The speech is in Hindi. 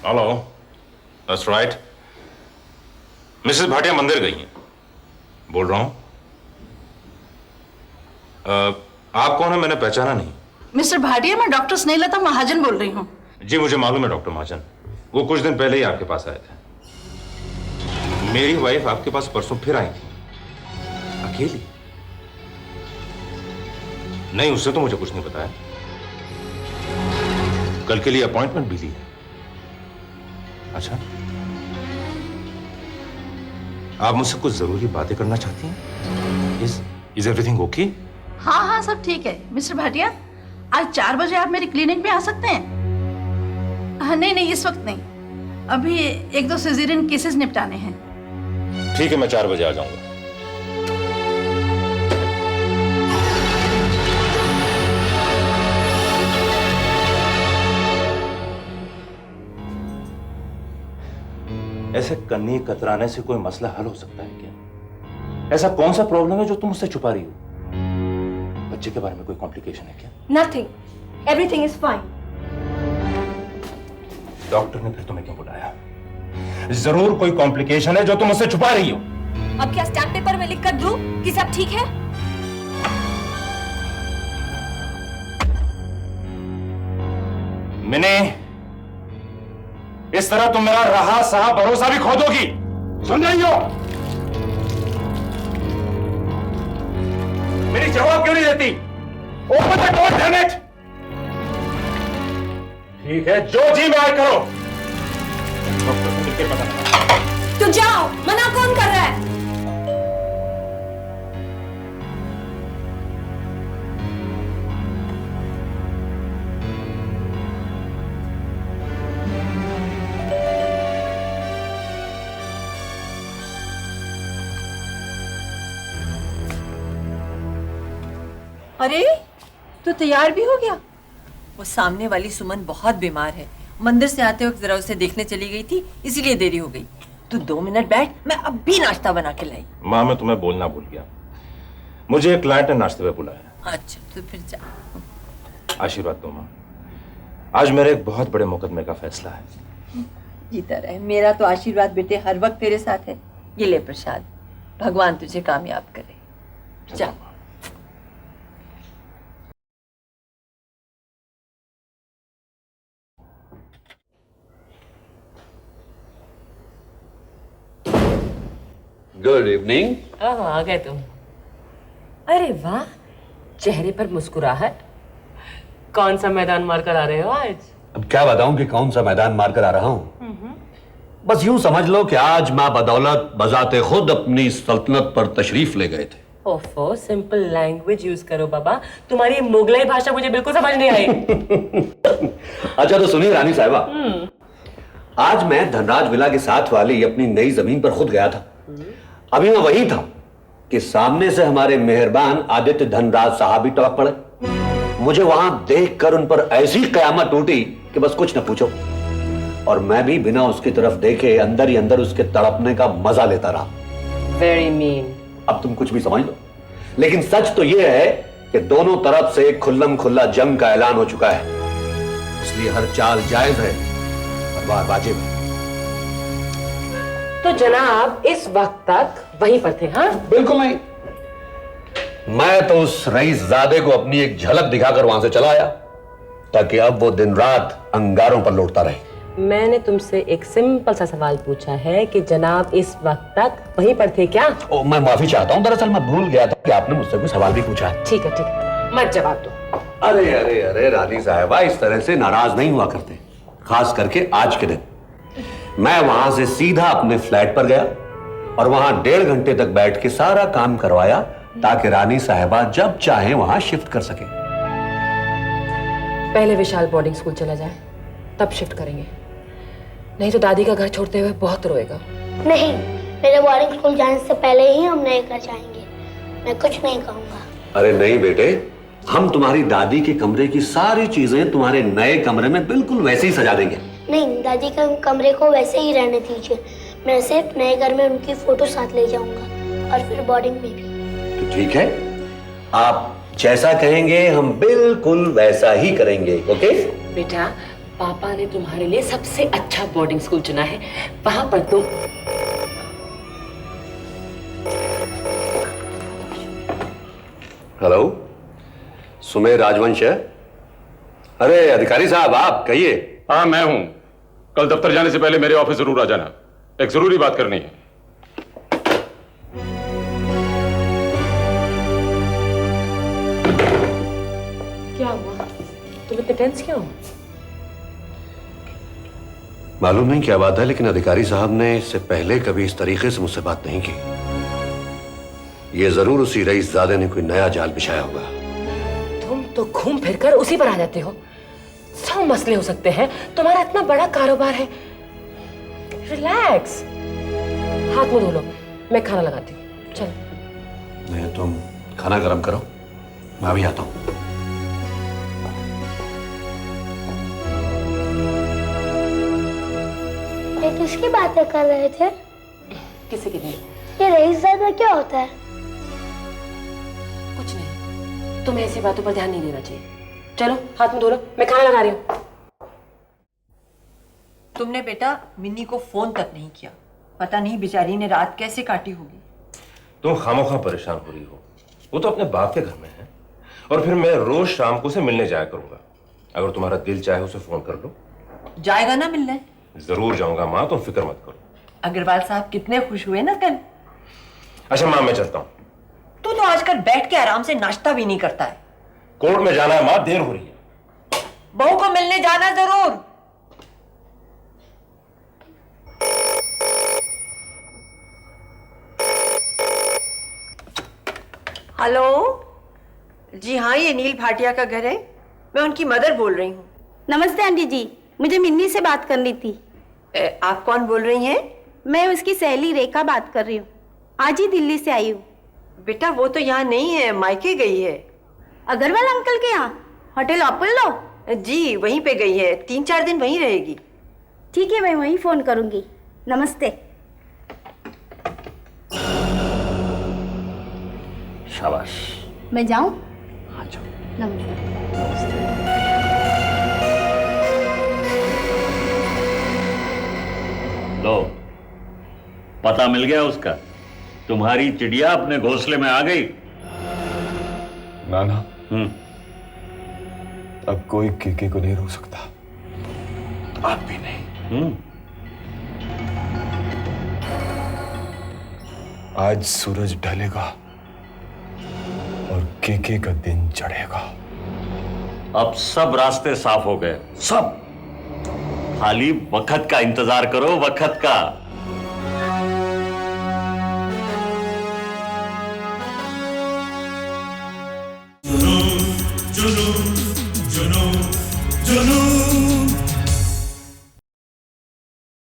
Hello, that's right. Mrs Bhatia मंदिर गई हैं। बोल रहा हूं। आप कौन है? मैंने पहचाना नहीं। मिस्टर भाटिया, मैं डॉक्टर स्नेहलता महाजन बोल रही हूँ। जी मुझे मालूम है डॉक्टर महाजन, वो कुछ दिन पहले ही आपके पास आए थे। मेरी वाइफ आपके पास परसों फिर आई थी, अकेली। नहीं, उससे तो मुझे कुछ नहीं बताया। कल के लिए अपॉइंटमेंट भी ली है। अच्छा, आप मुझसे कुछ जरूरी बातें करना चाहती हैं? Is everything okay? हाँ हाँ, सब ठीक है। मिस्टर भाटिया, आज 4 बजे आप मेरी क्लिनिक में आ सकते हैं? हाँ, नहीं इस वक्त नहीं, अभी 1-2 सिजेरियन केसेस निपटाने हैं। ठीक है, मैं 4 बजे आ जाऊंगा। ऐसे कन्नी कतराने से कोई मसला हल हो सकता है क्या? ऐसा कौन सा प्रॉब्लम है जो तुम मुझसे छुपा रही हो? बच्चे के बारे में कोई कॉम्प्लिकेशन है क्या? Nothing. Everything is fine. Doctor ने फिर तुम्हें क्यों बुलाया? जरूर कोई कॉम्प्लिकेशन है जो तुम मुझसे छुपा रही हो। अब क्या स्टैम्प पेपर में लिख कर दूं कि सब ठीक है? मिनी, इस तरह तुम मेरा रहा सहा भरोसा भी खो दोगी। सुन रही हो? मेरी जवाब क्यों नहीं देती? Open the door, damn it. ठीक है, जो जी में आए करो। डॉक्टर को मिलकर पता लगा। तो जाओ, मना कौन कर रहा है? अरे, तो तैयार भी हो गया? वो सामने वाली सुमन बहुत बीमार है, मंदिर से आते वक्त जरा उसे देखने चली गई थी, इसीलिए देरी हो गई। तू 2 मिनट बैठ, मैं अभी नाश्ता बना के लाई। माँ, मैं तुम्हें बोलना भूल गया, मुझे एक क्लाइंट ने नाश्ते पे बुलाया। अच्छा, तो फिर जा। आशीर्वाद दो माँ, आज मेरे एक बहुत बड़े मुकदमे का फैसला है। जीता रहे, मेरा तो आशीर्वाद बेटे हर वक्त तेरे साथ है। ये ले प्रसाद, भगवान तुझे कामयाब करे। जा। Good evening. आ गए तुम। अरे वाह, चेहरे पर मुस्कुराहट। कौन सा मैदान मार कर आ रहे हो आज? अब क्या बताऊं कि कौन सा मैदान मार कर आ रहा हूं। बस यूं समझ लो कि आज मां बदौलत बजाते खुद अपनी सल्तनत पर तशरीफ ले गए थे। ओफो, सिंपल लैंग्वेज यूज करो बाबा, तुम्हारी मुगलाई भाषा मुझे बिल्कुल समझ नहीं आई। अच्छा तो सुनिए रानी साहिबा, आज मैं धनराज विला के साथ वाली अपनी नई जमीन पर खुद गया था। अभी मैं वही था कि सामने से हमारे मेहरबान आदित्य धनराज साहब भी टपक पड़े। मुझे वहां देखकर उन पर ऐसी कयामत टूटी कि बस कुछ न पूछो। और मैं भी बिना उसकी तरफ देखे अंदर ही अंदर उसके तड़पने का मजा लेता रहा। Very mean. अब तुम कुछ भी समझ लो, लेकिन सच तो यह है कि दोनों तरफ से खुल्लम खुल्ला जंग का ऐलान हो चुका है। इसलिए हर चाल जायज है और वार वाजिब है। तो जनाब इस वक्त तक वहीं पर थे? हाँ, बिल्कुल नहीं। मैं तो उस रईसजादे को अपनी एक झलक दिखाकर वहां से चला आया, ताकि अब वो दिन रात अंगारों पर लौटता रहे। मैंने तुमसे एक सिंपल सा सवाल पूछा है कि जनाब इस वक्त तक वहीं पर थे क्या? ओ, मैं माफी चाहता हूं, दरअसल मैं भूल गया था कि आपने मुझसे कोई सवाल भी पूछा है। ठीक है, मत जवाब दो। अरे अरे अरे रानी साहिबा, इस तरह से नाराज नहीं हुआ करते, खास करके आज के दिन। मैं वहां से सीधा अपने फ्लैट पर गया और वहां 1.5 घंटे तक बैठ के सारा काम करवाया, ताकि रानी साहिबा जब चाहे वहां शिफ्ट कर सके। पहले विशाल बोर्डिंग स्कूल चला जाए, तब शिफ्ट करेंगे। नहीं तो दादी का घर छोड़ते हुए बहुत रोएगा। नहीं, मेरे बोर्डिंग स्कूल जाने से पहले ही हम नए घर जाएंगे। मैं कुछ नहीं कहूँगा। अरे नहीं बेटे, हम तुम्हारी दादी के कमरे की सारी चीजें तुम्हारे नए कमरे में बिल्कुल वैसे ही सजा देंगे। नहीं, दादी के कमरे को वैसे ही रहने दीजिए। मैं सिर्फ नए घर में उनकी फोटो साथ ले जाऊंगा और फिर बोर्डिंग में भी। तो ठीक है, आप जैसा कहेंगे हम बिल्कुल वैसा ही करेंगे। ओके बेटा, पापा ने तुम्हारे लिए सबसे अच्छा बोर्डिंग स्कूल चुना है, वहां पर तुम। हेलो, सुमेर राजवंश है? अरे अधिकारी साहब, आप कहिए। हाँ, मैं हूं। कल दफ्तर जाने से पहले मेरे ऑफिस जरूर आ जाना, एक जरूरी बात करनी है। क्या हुआ? तुम इतने टेंस क्यों हो? मालूम नहीं क्या बात है, लेकिन अधिकारी साहब ने इससे पहले कभी इस तरीके से मुझसे बात नहीं की। ये जरूर उसी रईसजादे ने कोई नया जाल बिछाया होगा। तुम तो घूम फिर कर उसी पर आ जाते हो। 100 मसले हो सकते हैं, तुम्हारा इतना बड़ा कारोबार है। रिलैक्स, हाथ मुंह धो लो, मैं खाना लगाती हूँ। चलो। नहीं, तुम खाना गर्म करो, मैं अभी आता हूँ। ये किसकी बातें कर रहे थे? किसी की नहीं। ये रईसजादा क्या होता है? कुछ नहीं, तुम्हें ऐसी बातों पर ध्यान नहीं देना चाहिए। चलो हाथ मुंह धो लो, मैं खाना लगा रही हूँ। तुमने बेटा मिन्नी को फोन तक नहीं किया। पता नहीं बेचारी ने रात कैसे काटी होगी। तुम खामोखा परेशान हो रही हो। वो तो अपने बाप के घर में है, और फिर मैं रोज शाम को उसे मिलने जाया करूंगा। अगर तुम्हारा दिल चाहे उसे फोन कर लो। जाएगा ना मिलने? जरूर जाऊंगा माँ, तुम फिक्र मत करो। अग्रवाल साहब कितने खुश हुए ना कल। अच्छा माँ, मैं चलता हूँ। तू तो आजकल बैठ के आराम से नाश्ता भी नहीं करता है। कोर्ट में जाना है माँ, देर हो रही है। बहू को मिलने जाना जरूर। हेलो जी हाँ, ये नील भाटिया का घर है। मैं उनकी मदर बोल रही हूँ। नमस्ते आंटी जी, मुझे मिन्नी से बात करनी थी। आप कौन बोल रही हैं? मैं उसकी सहेली रेखा बात कर रही हूँ। आज ही दिल्ली से आई हूँ। बेटा वो तो यहाँ नहीं है, मायके गई है। अग्रवाल अंकल के यहाँ, होटल अपोलो? जी वहीं पे गई है, 3-4 दिन वहीं रहेगी। ठीक है, मैं वहीं फोन करूँगी। नमस्ते। शाबाश। मैं जाऊँ? हाँ जाओ। नमस्ते। लो, पता मिल गया उसका। तुम्हारी चिड़िया अपने घोंसले में आ गई। नाना, अब कोई केके को नहीं रोक सकता, आप भी नहीं। आज सूरज ढलेगा और केके का दिन चढ़ेगा। अब सब रास्ते साफ हो गए, सब। खाली वक्त का इंतजार करो, वक्त का।